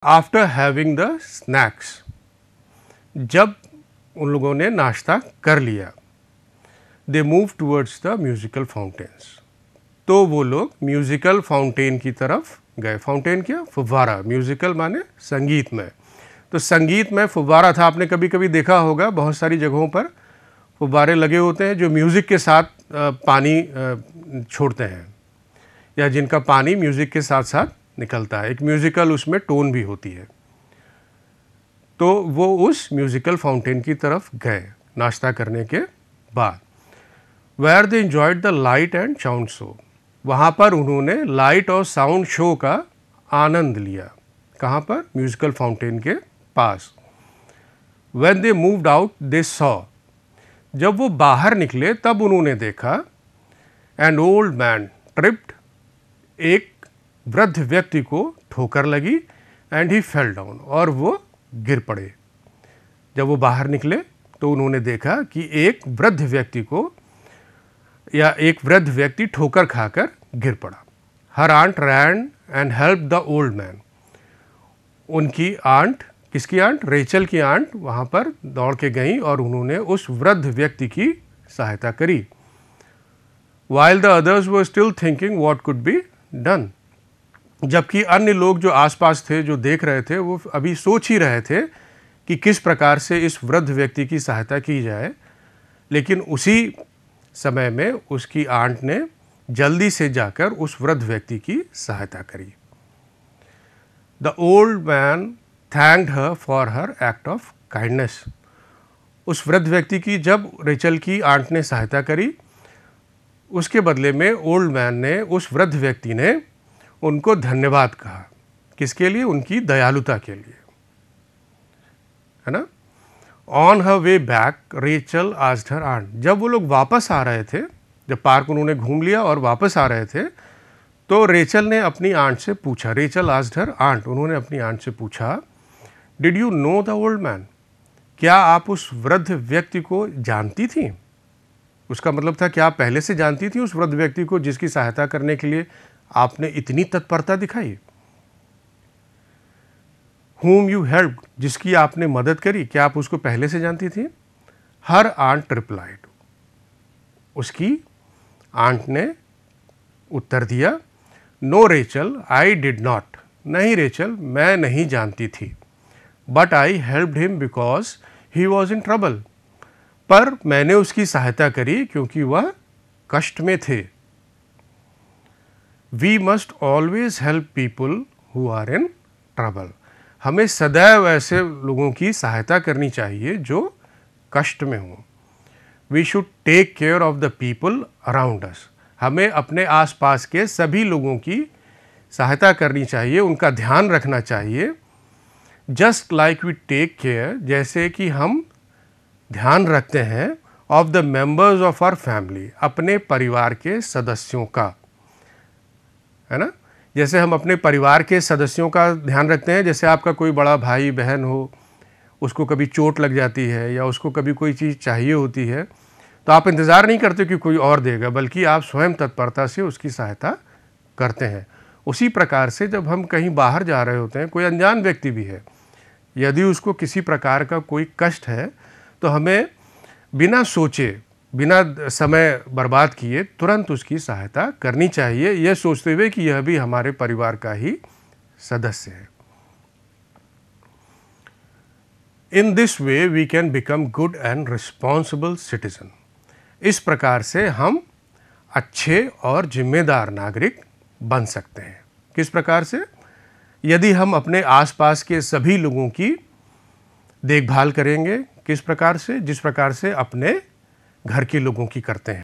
After having the snacks, जब उन लोगों ने नाश्ता कर लिया, they move towards the musical fountains, तो वो लोग म्यूजिकल फाउंटेन की तरफ गए। फाउंटेन क्या? फुव्वारा। म्यूजिकल माने संगीत में, तो संगीत में फुव्वारा था। आपने कभी कभी देखा होगा बहुत सारी जगहों पर फुव्वारे लगे होते हैं जो म्यूज़िक के साथ पानी छोड़ते हैं, या जिनका पानी म्यूज़िक के साथ साथ निकलता है। एक म्यूज़िकल उसमें टोन भी होती है। तो वो उस म्यूज़िकल फाउंटेन की तरफ गए नाश्ता करने के बाद। Where they enjoyed the light and sound show, वहाँ पर उन्होंने लाइट और साउंड शो का आनंद लिया। कहाँ पर? म्यूज़िकल फाउंटेन के पास। When they moved out they saw, जब वो बाहर निकले तब उन्होंने देखा एन ओल्ड मैन ट्रिप्ड, एक वृद्ध व्यक्ति को ठोकर लगी, एंड ही फेल डाउन, और वो गिर पड़े। जब वो बाहर निकले तो उन्होंने देखा कि एक वृद्ध व्यक्ति को, या एक वृद्ध व्यक्ति ठोकर खाकर गिर पड़ा। Her aunt ran and help the old man, उनकी आंट, किसकी आंट? रेचल की आंट वहाँ पर दौड़ के गई और उन्होंने उस वृद्ध व्यक्ति की सहायता करी। While the others were still thinking what could be done, जबकि अन्य लोग जो आसपास थे, जो देख रहे थे, वो अभी सोच ही रहे थे कि किस प्रकार से इस वृद्ध व्यक्ति की सहायता की जाए। लेकिन उसी समय में उसकी आंट ने जल्दी से जाकर उस वृद्ध व्यक्ति की सहायता करी। The old man thanked her for her act of kindness, उस वृद्ध व्यक्ति की जब रेचल की आंट ने सहायता करी, उसके बदले में ओल्ड मैन ने, उस वृद्ध व्यक्ति ने उनको धन्यवाद कहा। किसके लिए? उनकी दयालुता के लिए, है ना। On her way back Rachel asked her aunt, जब वो लोग वापस आ रहे थे, जब पार्क उन्होंने घूम लिया और वापस आ रहे थे, तो रेचल ने अपनी आंट से पूछा, रेचल आस्क्ड हर आंट, उन्होंने अपनी आंट से पूछा, did you know the old man, क्या आप उस वृद्ध व्यक्ति को जानती थी? उसका मतलब था, क्या आप पहले से जानती थी उस वृद्ध व्यक्ति को जिसकी सहायता करने के लिए आपने इतनी तत्परता दिखाई? whom you helped, जिसकी आपने मदद करी, क्या आप उसको पहले से जानती थी? हर आंट रिप्लाइड, उसकी आंट ने उत्तर दिया, no Rachel I did not, नहीं रेचल, मैं नहीं जानती थी, but I helped him because he was in trouble, पर मैंने उसकी सहायता करी क्योंकि वह कष्ट में थे। We must always help people who are in trouble, हमें सदैव ऐसे लोगों की सहायता करनी चाहिए जो कष्ट में हों। We should take care of the people around us, हमें अपने आसपास के सभी लोगों की सहायता करनी चाहिए, उनका ध्यान रखना चाहिए। Just like we take care, जैसे कि हम ध्यान रखते हैं, of the members of our family, अपने परिवार के सदस्यों का, है ना। जैसे हम अपने परिवार के सदस्यों का ध्यान रखते हैं, जैसे आपका कोई बड़ा भाई बहन हो, उसको कभी चोट लग जाती है या उसको कभी कोई चीज़ चाहिए होती है, तो आप इंतज़ार नहीं करते कि कोई और देगा, बल्कि आप स्वयं तत्परता से उसकी सहायता करते हैं। उसी प्रकार से जब हम कहीं बाहर जा रहे होते हैं, कोई अनजान व्यक्ति भी है, यदि उसको किसी प्रकार का कोई कष्ट है, तो हमें बिना सोचे, बिना समय बर्बाद किए तुरंत उसकी सहायता करनी चाहिए, यह सोचते हुए कि यह भी हमारे परिवार का ही सदस्य है। In this way we can become good and responsible citizen, इस प्रकार से हम अच्छे और जिम्मेदार नागरिक बन सकते हैं। किस प्रकार से? यदि हम अपने आसपास के सभी लोगों की देखभाल करेंगे। किस प्रकार से? जिस प्रकार से अपने घर के लोगों की करते हैं।